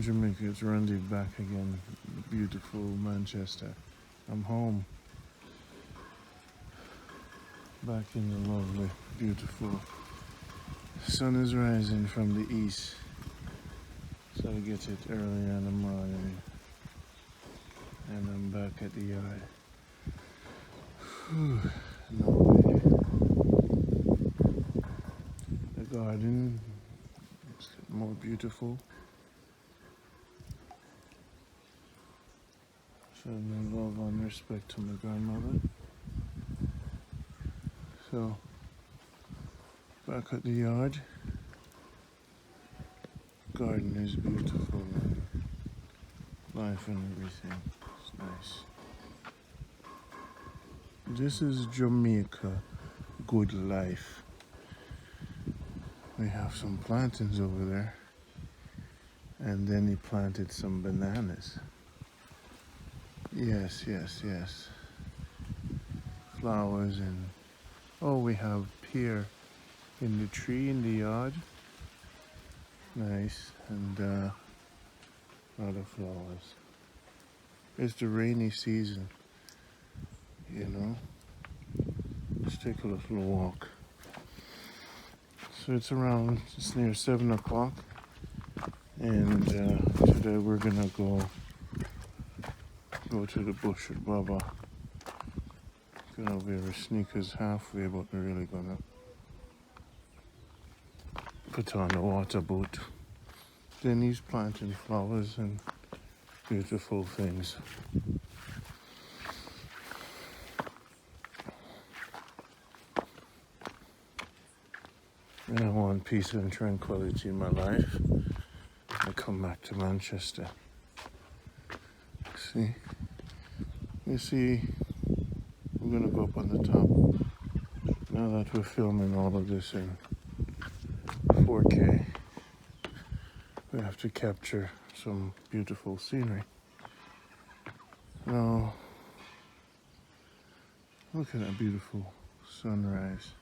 Jamaica. It's Randy back again. Beautiful Manchester. I'm home. Back in the lovely, beautiful. Sun is rising from the east. So I get it early in the morning. And I'm back at the yard. Norway. The garden is getting more beautiful. Showing my love and respect to my grandmother. So, back at the yard. Garden is beautiful. Life and everything. It's nice. This is Jamaica. Good life. We have some plantains over there. And then he planted some bananas. Yes. Flowers and we have pear in the tree in the yard. Nice. And other flowers. It's the rainy season, you know. Let's take a little walk. So it's near 7 o'clock. And today we're gonna go to the bush at Baba. Gonna wear our sneakers halfway, but we're really gonna put on the water boot. Then he's planting flowers and beautiful things. And I want peace and tranquility in my life. I come back to Manchester. You see, we're gonna go up on the top. Now that we're filming all of this in 4K, we have to capture some beautiful scenery. Now, look at that beautiful sunrise.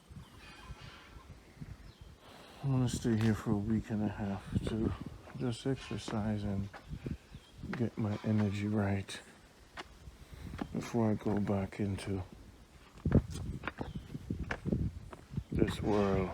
I want to stay here for a week and a half to just exercise and get my energy right before I go back into this world.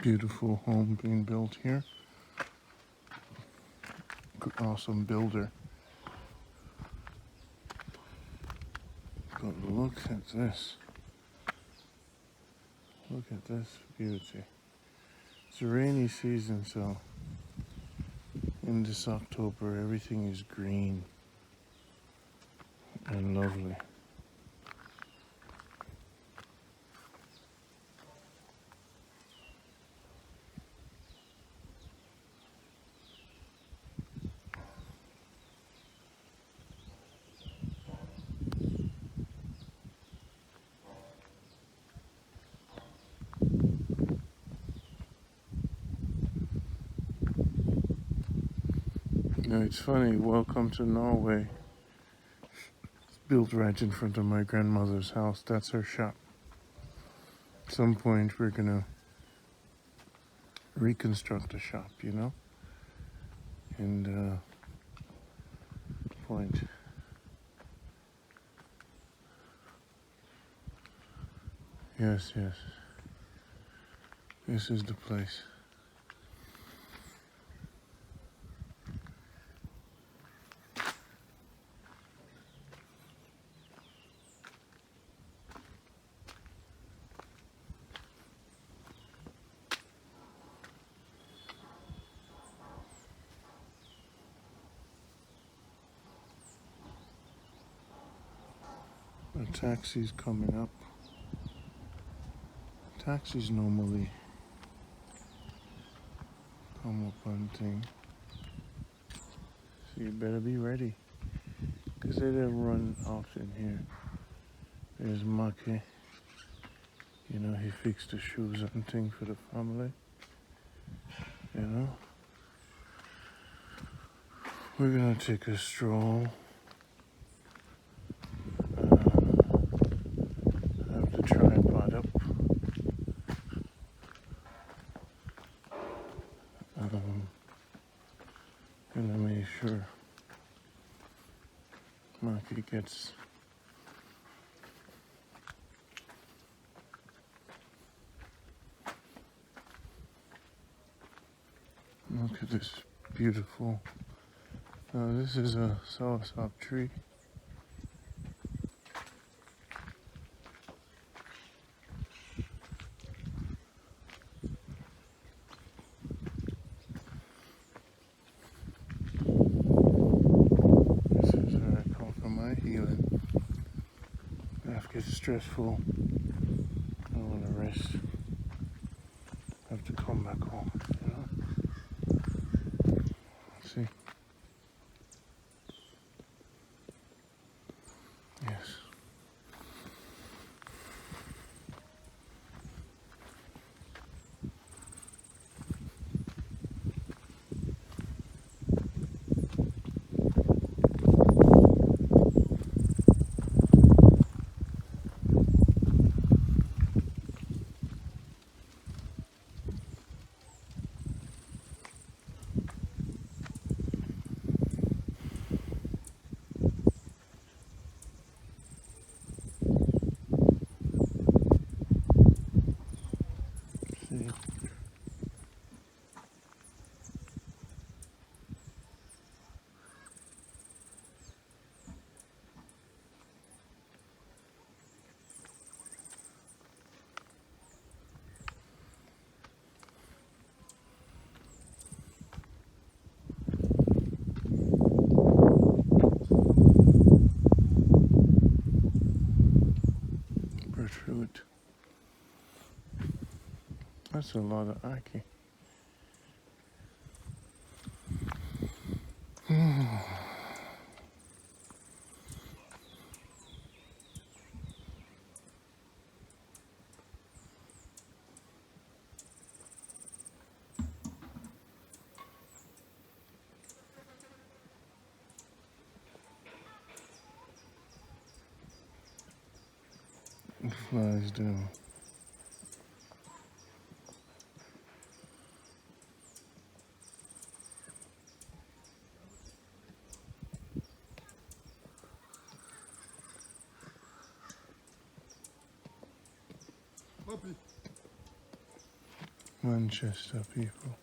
Beautiful home being built here. Awesome builder. But look at this. Look at this beauty. It's a rainy season, so in this October everything is green and lovely. You know, it's funny, welcome to Norway. It's built right in front of my grandmother's house. That's her shop. At some point we're gonna reconstruct the shop, you know? And point. Yes. This is the place. The taxi's coming up. Taxis normally come up on thing. So you better be ready. Because they don't run out in here. There's Maki. You know, he fixed the shoes and thing for the family. You know? We're gonna take a stroll. Have the tripod up. Gonna make sure Marky gets look at this beautiful. This is a soursop tree. This is where I come for my healing. Life gets stressful. I want to rest. I have to come back home, you know? See? Yes. See? Breadfruit. That's a lot of ackee. Flies down. Manchester people.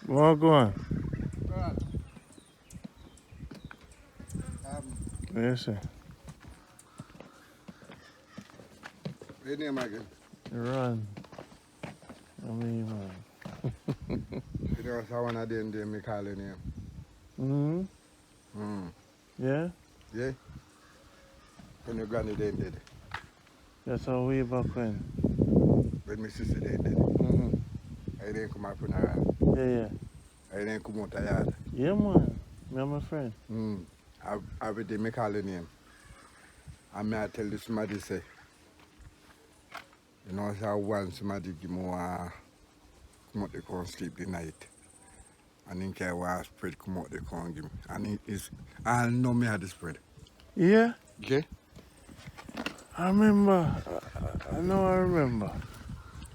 Well, go on. Yes, sir. Your name again? Run. I mean, man. You know, so one of them day me call your name. Yeah? Yeah? When your granny then dead. That's how way back when. When my sister then dead. I didn't come up on her. Yeah. I didn't come out of yard. Yeah, man. Me and my friend. Every day me call your name. And me I tell this somebody say, you know, so once somebody give me come out they can't sleep the night. And then care what spread come out they can't give me. And I know me had the spread. Yeah? Okay? I remember. I know I remember.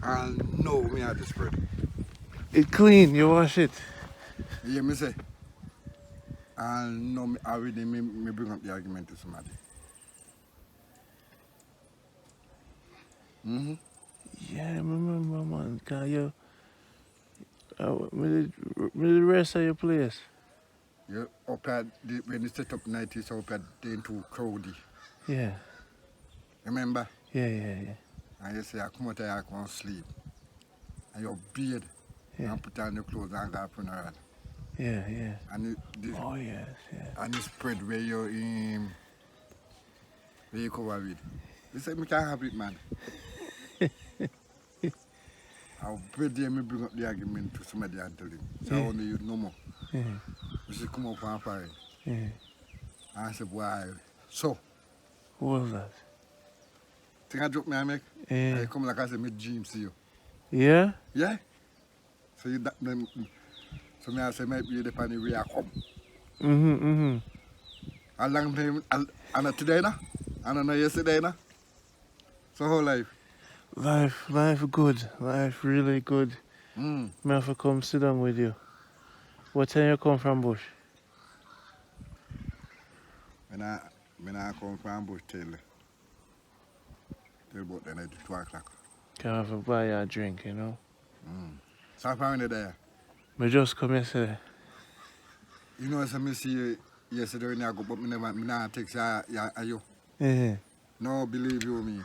I know me had the spread. It clean, you wash it. You hear me say? I know me already me bring up the argument to somebody. Yeah, I remember, man. Cause you, me the rest of your place. You up at when you set up night, it's up at then too crowdy. Yeah. Remember? Yeah. And you say I come out here, I can't sleep. And your beard, Yeah. and put on your clothes and go funeral. Yeah. And Oh, yes, yeah. and it spread where you cover with. You say me can't have it, man. I'll bread there, me bring up the argument to somebody and tell him. So I only you no more. Yeah. You say come up and fire. Yeah. And I said, why? So, Who was that? think I joke me I make? Yeah. I come like I say, me dream see you. Yeah? Yeah? So you that So me I say maybe the pan we are come. Mm-hmm. A long time and today na? And yesterday na? So whole life. Life good. Life really good. Mm. Me have to come sit down with you. What time you come from bush? When I come from Bush till about the night 2 o'clock. Can I have a buy you a drink, you know? So I found it there. Me just come yesterday. You know, as I see you yesterday when I go, but me not text you. Yeah. No, believe you me.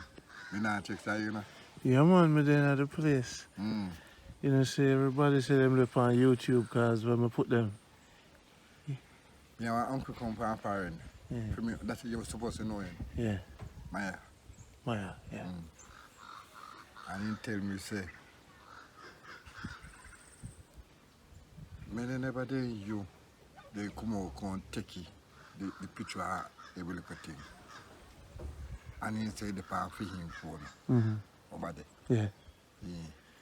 Me not text you, know. Yeah, man, me then at the place. Mm. You know, say everybody say them live on YouTube because when I put them. Yeah, my uncle come from foreign. Yeah. For me, that's what you were supposed to know him. Yeah. Maya. Maya, yeah. And he tell me, say, me never did you. They come out, come take it. The picture, they will look at him. And he say the power for him for over there. Yeah.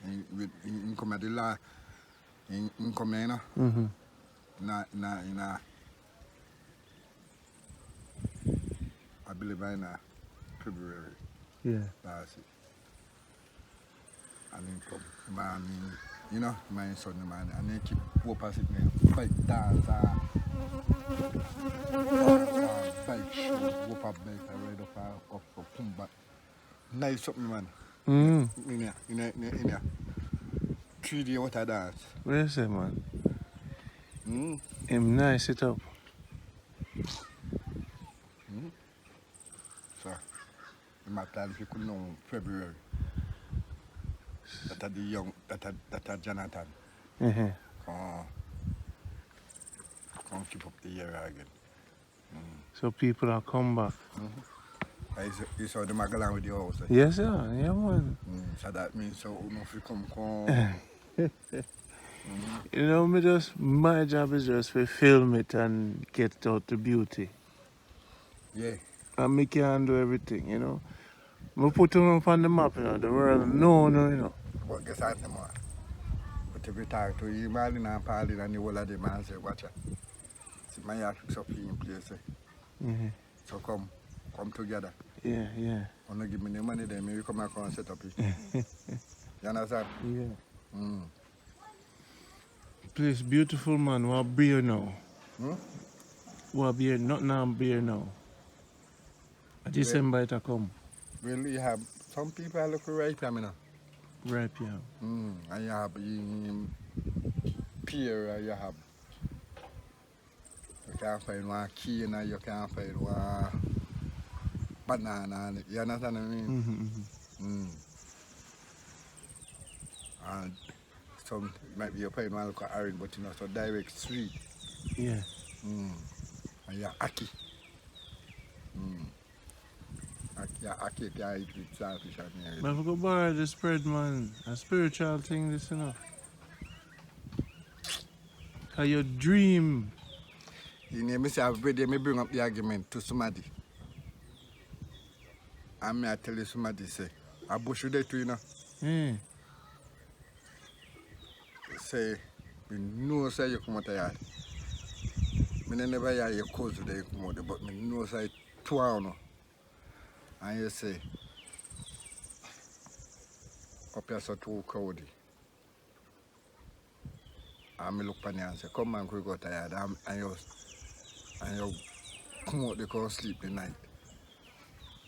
In come at the la, in come in, Mm-hmm. na, I believe in February. Yeah. That's it. And then come, man, you know, my son, man, and then keep walk past it, man, bike dance, bike show, walk up bike, I ride up, come back. Nice something, man. In there. 3D what I dance. What you say, man? Mm. Him nice it up. So, in my plan, if you could know February, that are the young, that are Jonathan. Mm-hmm. Come keep up the year again. So people are come back. You saw the Magalan with the house. Yes, sir. Yeah, man. So that means so if you come. You know, my job is just to film it and get it out to beauty. Yeah. And me can do everything, you know. I put them up on the map, you know, the world no, you know. But guess what, man? But every time to you, Marlin and Pauline and the whole of the man say, watch it. See, my yard fix up in place. Mm-hmm. So come together. Yeah, yeah. I'm not give me the money, then maybe come back and set up it. You understand? Yeah. Mm. Place beautiful, man. What beer now? What beer? Not now beer now. December it come. Well, you have some people are looking right here, you know. Ripe, yeah. And you have pear, you have. You can find one key and you can find one banana. You understand what I mean? Mm-hmm. And some might be you find one look at orange, but you know, so direct sweet. Yeah. And you aki. Aki can eat with saltfish and everything. But if I go borrow the spread, man, a spiritual thing, this, you know. Cause your dream. You know, me say every day, me bring up the argument to somebody. And me I tell you somebody say, I bush you there too, you know. Yeah. Say, me know say you come out of yard. Me never hear your cousin there you come out there, but me know say 2 hours now. And you say, up here so too crowded. And me look on you and say, come man, we go tired. And you come out there, come sleep the night.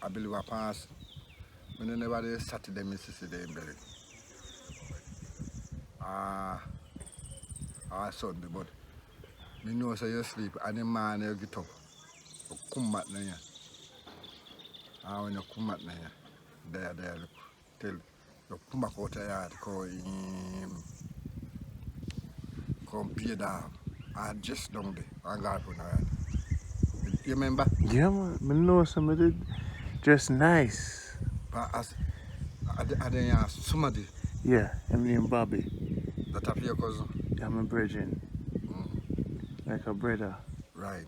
I believe I pass. Me never there Saturday, me see there in belly. Sunday, but me know say you sleep and the man you get up. You come back now. And when you come back now, there, look, tell you come back out of the yard, come pay down and just down there and go up on the yard. You remember? Yeah, man. I know somebody dressed nice. But I didn't somebody Yeah, I'm named Bobby. that have your cousin. I'm a brethren. Like a brother. Right.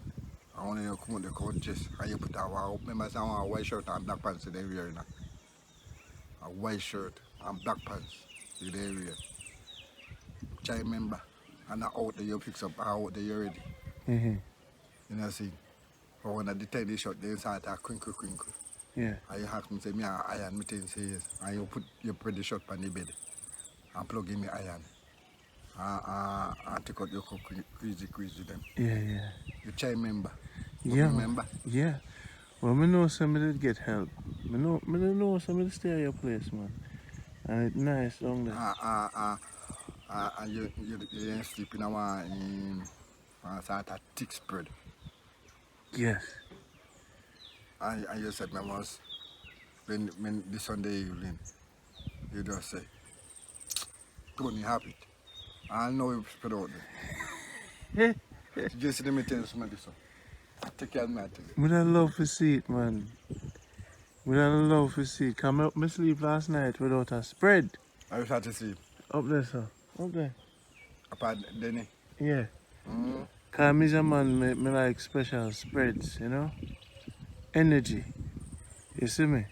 I want you to come out the coat just and you put a remember say I want a white shirt and black pants in the area now. A white shirt and black pants in the area. Which I remember. And out there you fix up, out there you ready. Mm-hmm. You know see. But when I detect the shot, they start to crinkle. Yeah. And you ask me say me a iron, me tell you say yes. And you put the shot on the bed and plug in the iron. And take out your crazy them. Yeah. You try remember. But Yeah. remember. Yeah. Well, me know somebody did get help. Me know somebody stay at your place, man. And it's nice down there. And you ain't sleep in one sort of thick spread. Yes. And you said, man, was when the Sunday evening, you just say, Tony, have it. I know you spread out there. Just let me tell you something, so. Take care of me, I tell you. Would I love to see it, man? Would I love to see it? Come up me sleep last night without a spread. I was to sleep. Up there, sir. Up there. Apart Denny. Yeah. Mm. Cause me's a man, me like special spreads, you know? Energy. You see me?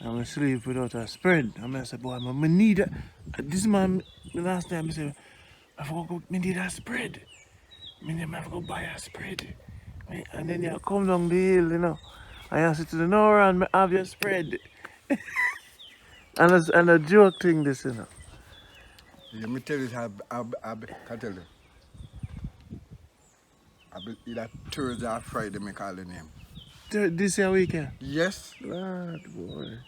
I'm sleep without a spread. I say, boy, I need a... This man, last time I said, I forgot, me need a spread. Me have to go buy a spread. And then you come down the hill, you know. And you sit to the north and me have your spread. and a joke thing this, you know. Let me tell you, I can tell you. I be either Thursday or Friday, me call the name. This year weekend? Yes. Lord, boy.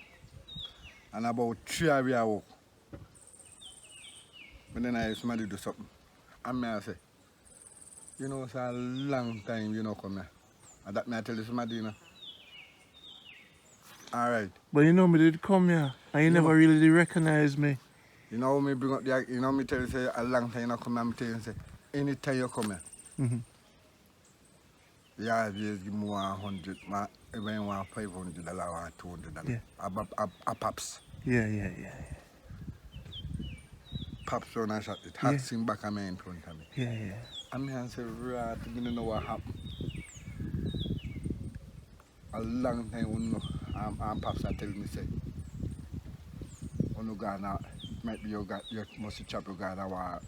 And about 3 hours I walk. But then I hear somebody do something. And me I say, you know, it's a long time you know come here. And that me I tell you somebody, you know. Alright. But you know me did come here. And you never really did recognize me. You know me bring up the, you know me tell you say a long time you know come here, me tell you say, anytime you come here, Mm-hmm. you always give me 100, even you want $500 or $200. Yeah. A pops. Yeah. Pops on a shot, it hats him back and me in front of me. Yeah. And me and say, right, I don't know what happened. A long time we know, and Pops are telling me, say, when you go now, might be you must chop you go now,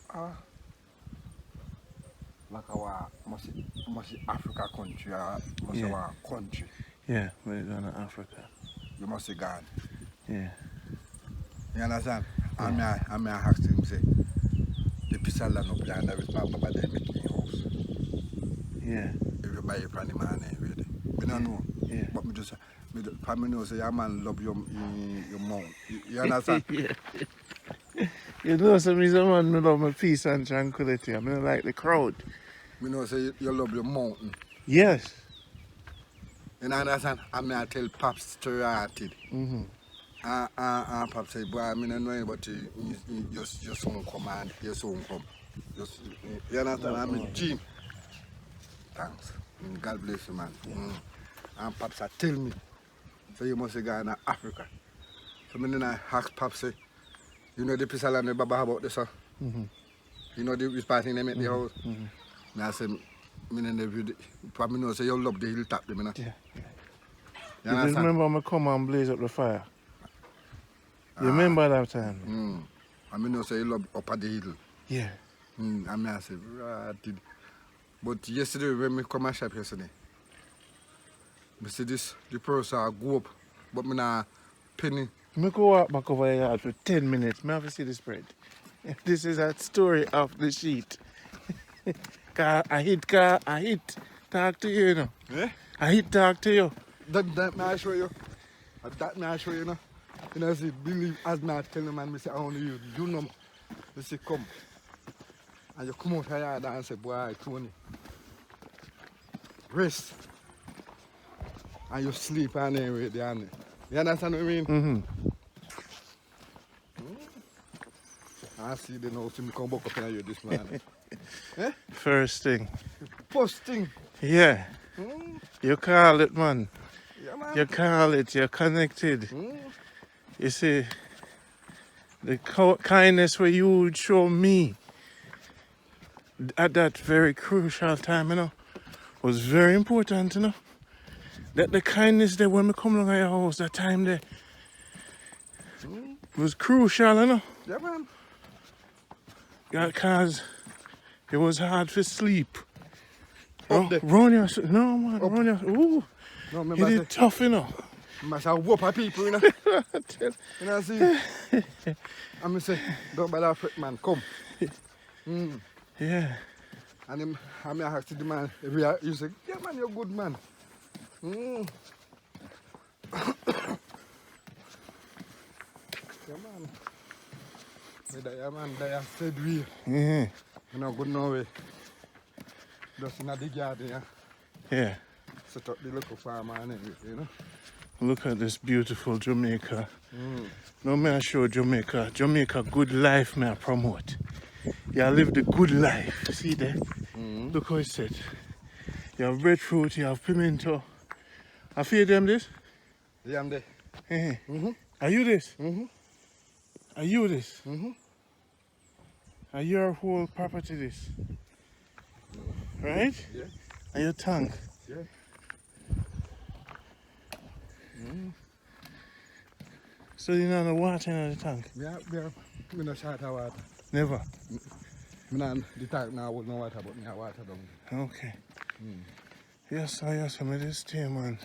like our must Africa country, must our country. Yeah, we're going to Africa. You must be gone. Yeah. You understand? Yeah. And me asked him, say, the piece of land up there, and every part Papa they make in house. Yeah. If you buy it from the man, really. I don't know. Yeah. But me just, for me know, say, your man love your mouth. You understand? Yeah. You know, some is a man, me love my peace and tranquility. I mean, like the crowd. Me know, say, you love your mountain. Yes. You understand? And I tell Pops started. Mm-hmm. Pops say, boy, I mean, I know about your son come and your son come. You understand? I mean, Jim. Thanks. God bless you, man. And Pops tell me, so you must go to Africa. So then I ask Pops, say, you know the piece of land the Baba about this, sir? Mm-hmm. You know this part in the house? Mm-hmm. And I say, probably know, say you love the hilltop, you know? Yeah. You You understand? remember me come and blaze up the fire? You remember that time? I mean, you say you love up at the hill. Yeah. And I say, right. But yesterday, when I come to shop yesterday, I see the person I go up, but I not penny. Me go walk back over your yard for 10 minutes. Me have to see the spread. This is a story of the sheet. I hit talk to you, you know. Eh? I hit talk to you. That may I show you. That may I show you, you know. You know, see, believe as me I tell the man, I say, I only you know. I say, come. And you come out here and say, boy, Tony, rest. And you sleep and anyway, there. You understand what I mean? Mm-hmm. I see the nose to me come back up in here this morning. Eh? First thing. First thing. Yeah. You call it, man. Yeah, man. You call it. You're connected. You see, the kindness where you would show me at that very crucial time, you know, was very important, you know. That the kindness there when we come along at your house, that time there, was crucial, you know. Yeah, man. Because It was hard to sleep. Up there. Run your, no man, Up. run your, ooh. No, It remember is tough, you know. I say whoop at people, you know. You know, see? And I say, don't bother fret, man, come. Yeah. And him, I asked the man, you say, yeah man, you're good man. Yeah man. Yeah man, they have said we. You know, good Norway. Just in the garden, yeah. Yeah. Set up the local farmer and everything, you know. Look at this beautiful Jamaica. No man show Jamaica. Jamaica good life may I promote. You live the good life. See there? Look how it's set. You have breadfruit, you have pimento. I feed them this? Yeah, I'm there. Are you this? Are you this? Are your whole property this? Right? Yeah. And your tank? Yeah. So you know the water in the tank? Yeah, I'm not short of water. Never? The tank now with no water, but I water down. Okay. Yes, I made this tea, man.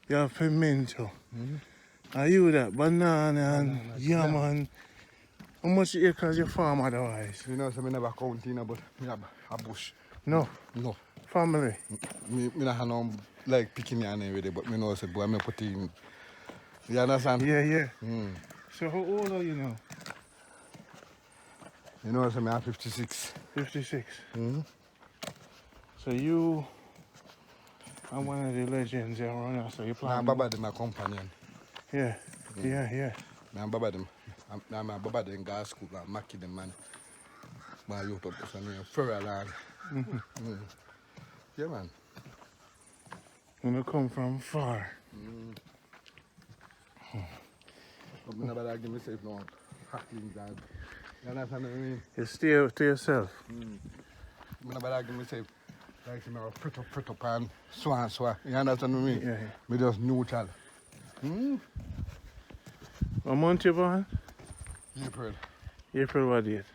You have pimento. Are you that? Banana and yam and... How much acres you farm otherwise? You know, so I never count, you know, but I have a bush. No? No. Family? I don't have no, like, picking and everything, but I know, so, boy, I put in... You understand? Yeah. So how old are you now? You know, so I have 56. 56? So you are one of the legends around here, so you plan... I'm Baba, my companion. Yeah. I'm Baba, I'm Baba, in gas school, I'm Mackie, the man. My youth up, so I'm further along. Yeah, man. You come from far. But I never give myself no hacking that. You understand what I mean? You stay to yourself. I never give myself like, you know, put up and swan. You understand what I mean? Yeah. Me just neutral. What month you born? April. April what date?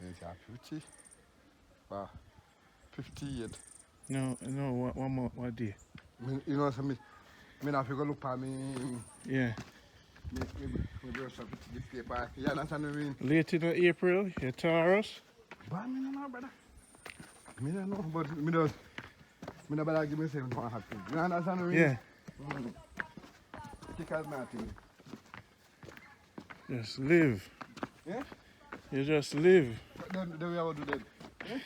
It's 50. 58. No, what month, what day? You know, so me not figure look at me. Yeah. Me just have to the paper. You understand what I mean? Late in April, you Taurus? But me no know, brother. Me don't know, but me never give myself no happy. You understand what I mean? Yeah. Kick out nothing. Just live. Yeah? You just live. The way I would do that. Yeah?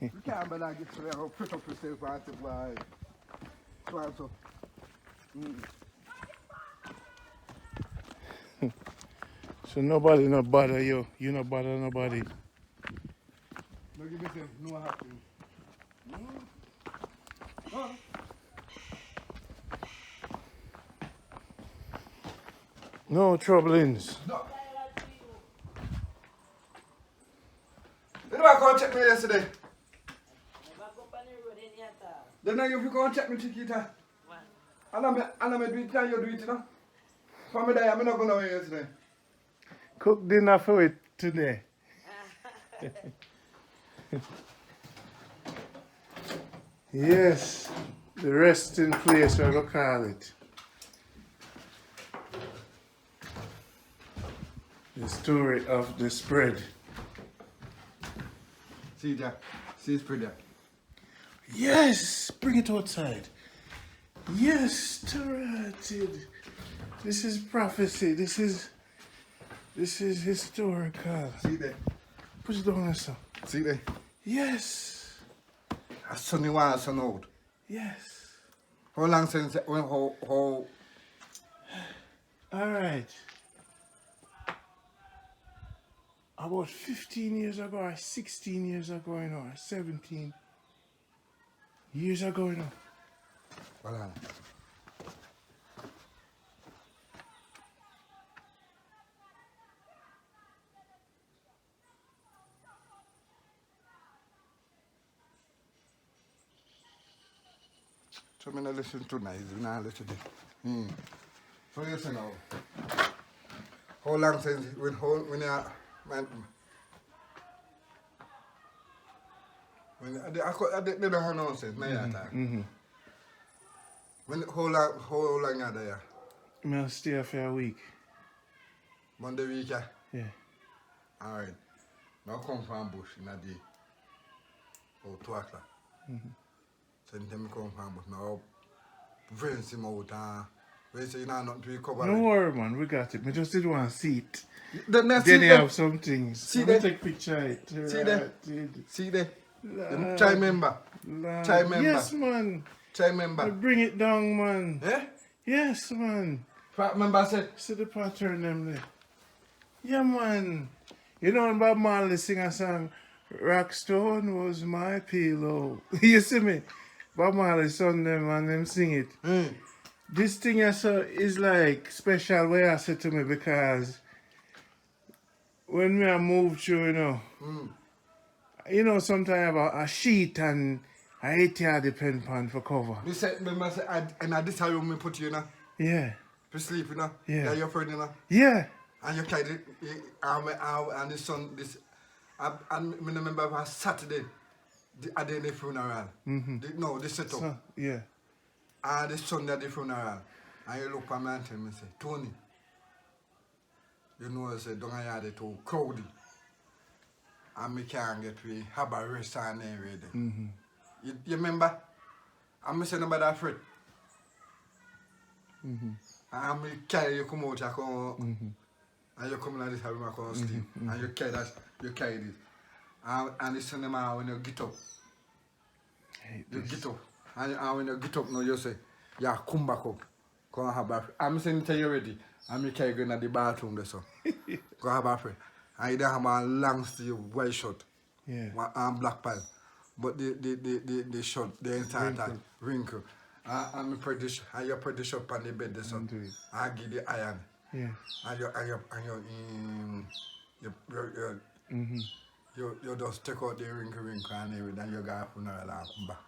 You can't bother get to there, put up yourself and say, why? So. So nobody no bother you. You no bother nobody. No give myself no happy. Oh. No troublings. No. Did I go and check me yesterday? Then now you go and check me Chiquita. And I'm do it and you do it, you know? For me there, I'm not going away yesterday. Cook dinner for it today. Yes, the resting place, I will call it. The story of the spread. See there. See spread there. Yes, bring it outside. Yes, started. This is prophecy. This is historical. See there. Put it down, sir. See there. Yes. A sunny one, a sun out. Yes. How long since, how? All right. About 15 years ago, or 16 years ago, or 17 years ago, you know. Hold on. So I'm not listen to nice, I'm not listen to So you say now, how long since when Man, when I don't have nonsense, no yata. When how long are there? I'll stay here for a week. Monday week, yeah. Yeah. Alright. Now come from bush in a day. Or 2 o'clock. So then me come from bush. Now friends him out we say you know not to recover. Don't worry, man. We got it. I just didn't want to see it. Then You have some things. See Let me there. take picture of it. See there. Right. See there. Lord. Try member. Lord. Try member. Yes, man. Try member. Bring it down, man. Eh? Yes, man. Part member said. See the pattern them there. Yeah, man. You know when Bob Marley sing a song, Rockstone was my pillow. You see me? Bob Marley sung them and them sing it. This thing is like special way I said to me because when I move through, sometimes a sheet and I 80 pen pan for cover. Me say, and this how you me put you, Yeah. to sleep, Yeah. You're friend, Yeah. And you carry it, and the son, I remember it was Saturday, at the funeral. The setup. So, yeah. And the Sunday at the funeral. And you look at me and tell me, say, Tony, you know, I say, don't I have it too crowded. And me can't get we have a rest and everything. You remember? I'm saying about that friend. And me carry you come out, you come, and you come like this, and you come sleep. And you carry that, you carry this. And the cinema when you get up. You get up. And when you get up now, you say, yeah, come back up. Go and have a friend. I'm saying to you already. And me carry you in the bathroom there, so. Go have a friend. And you don't have a long sleeve white shirt. Yeah. And black pants. But the shirt, the entire time, wrinkle. And me put this, and you put the shirt on the bed there, so. I give the iron. Yeah. And you just take out the wrinkle and everything, and you go to funeral and come back.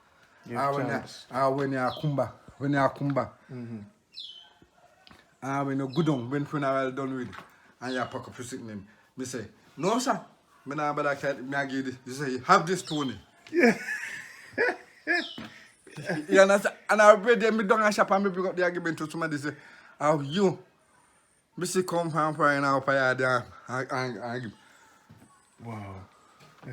When you come back, when you go down, when funeral done with, and you pack up your sick name, me say, no sir, me nah bother me give this. You say, have this Tony. Yeah. You understand? And I read them, me down and shop and me bring up the argument to somebody say, how you? Me see come from fire now, fire there, and give. Wow.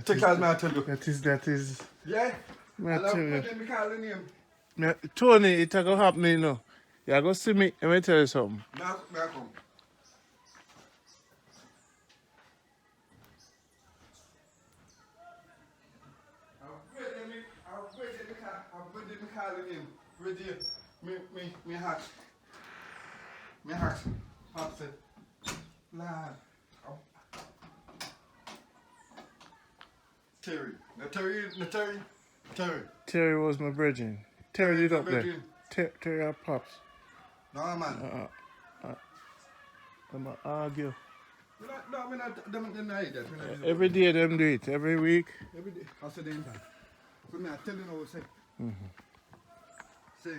Take as me I tell you. That is. Yeah. Me I And tell you. me call the name. Tony, it a go happen, you know. You go see me, let me tell you something. Me I come. I've read them calling him. Read here. Me hat. Me hat. Hat said. Lad. Terry. Terry was my virgin. Terry did up there. Virgin. Terry our pops. No, man. Them a argue. We not deny that. Every day them do it. Every week. Every day. I said, I tell you now, say. Say,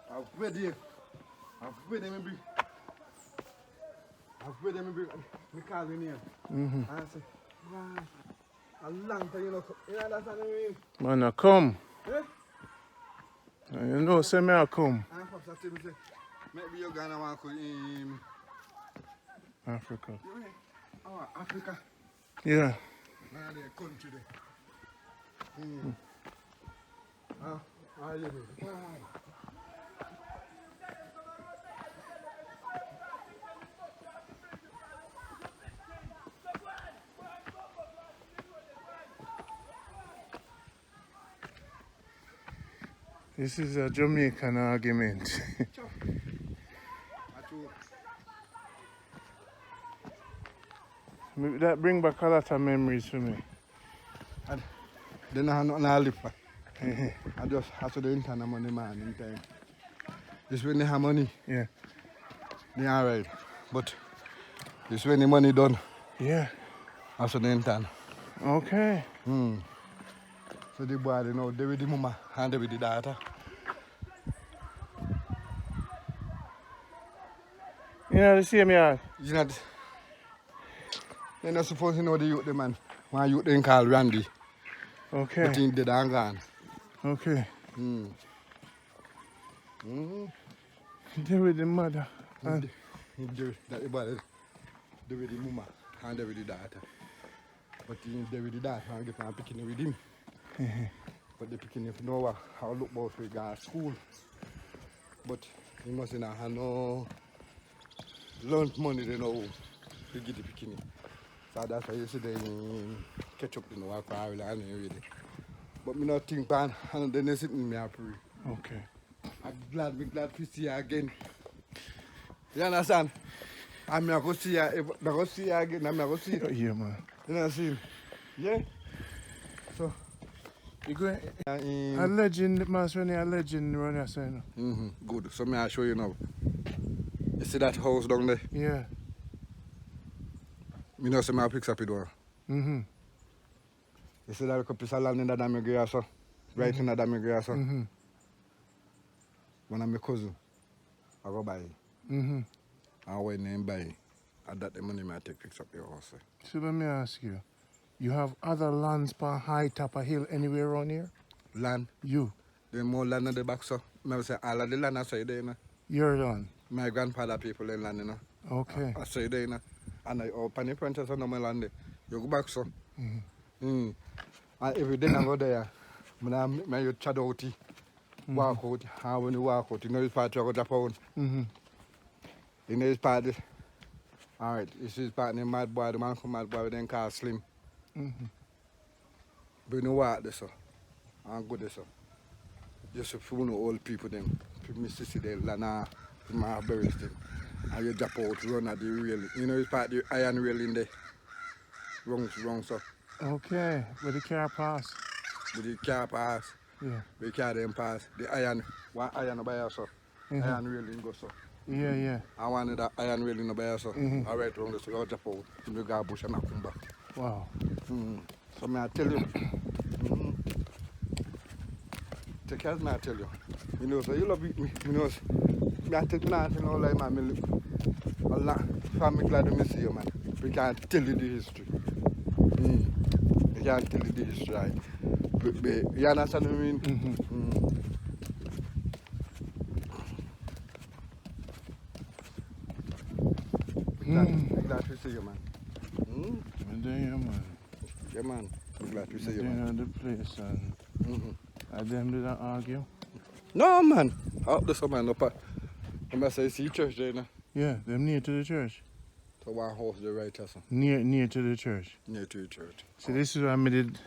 I've read them maybe. We call him here. And I say, wow, a long time, you understand what I mean? Man, I come. Eh? You know, say me I come. And Pops, I tell me, say, maybe you're gonna want to Africa. Oh, Africa. Yeah. Now the country there. How you doing? This is a Jamaican argument. That bring back a lot of memories for me. Then I have nothing to live for. I just have to do internet money, man, in time. Just when they have money, Yeah. they are right. But just when the money done, Yeah. after the internet. Okay. So the boy, you know, they with the mama and they with the daughter. You know the same yard? You know, You're not supposed to know the youth, the man. One youth then called Randy. Okay. But he dead and gone. Okay. There with the mother. And That everybody there with the mama and there with the daughter. But he there with the daughter and get on picking with him. But the picking if know how look about we go to school. But he must not have no lunch money they know to get the picking. So that's why you see they catch up in the work for really really. But me not think pan and then they sit in me happy. okay. I'm glad to see you again. You understand? I'm not going to see you. I'm not going to see you again. I'm not going to see you. Yeah, man. You know what I'm saying? Yeah. So, You go a legend, man, when a legend run your saying. Good. So, I'll show you now. You see that house down there? Yeah. You know, so I'll pick up it door. Mm-hmm. You see that little piece of land in that damn grass, right in that damn grass. Mm-hmm. One of my cousin, I go buy it. Mm-hmm. I went and buy it. And that the money I take fix up your house. So let me ask you. You have other lands per high top of hill anywhere around here? Land? You. There's more land in the back, so I say all of the land I say there, you know. Your land? My grandfather people in land, you know. Okay. I say there, you know. And I open the princess on my land there. You go back, so. And every day I go there, I you chat out, walk out, and when you walk out, you know this part you go drop out. Mm-hmm. You know this part, all right, this is part named Mad Boy, the man from Mad Boy, then called Slim. Mm-hmm. But you know what, this, I'm good, this, just if you know old people, them, people miss to see the land, my berries, them, and you drop out, run at the rail. You know this part, the iron rail in there, wrong, so. Okay. Where the car pass? But the car pass, Yeah. the car them pass, the iron, one iron by so, iron railing go so. Yeah. I wanted that iron railing by so. I right wrong, so you drop out, you go bush and I come back. Wow. So may I tell you, take care, may I tell you. You know, so you love me, you know, may I tell you nothing, no like man, Allah, family glad to see you, man. We can't tell you the history. We can't tell you the history, right? But you understand what I mean? Glad to see you, man. And then, yeah, man. Yeah, man. Glad to see you, Then man. on the place and them didn't argue? No, man. Up the man up. I must say, see church there, no? Yeah, them near to the church. So one house there right there, so. Near to the church. Near to the church. So this is what I did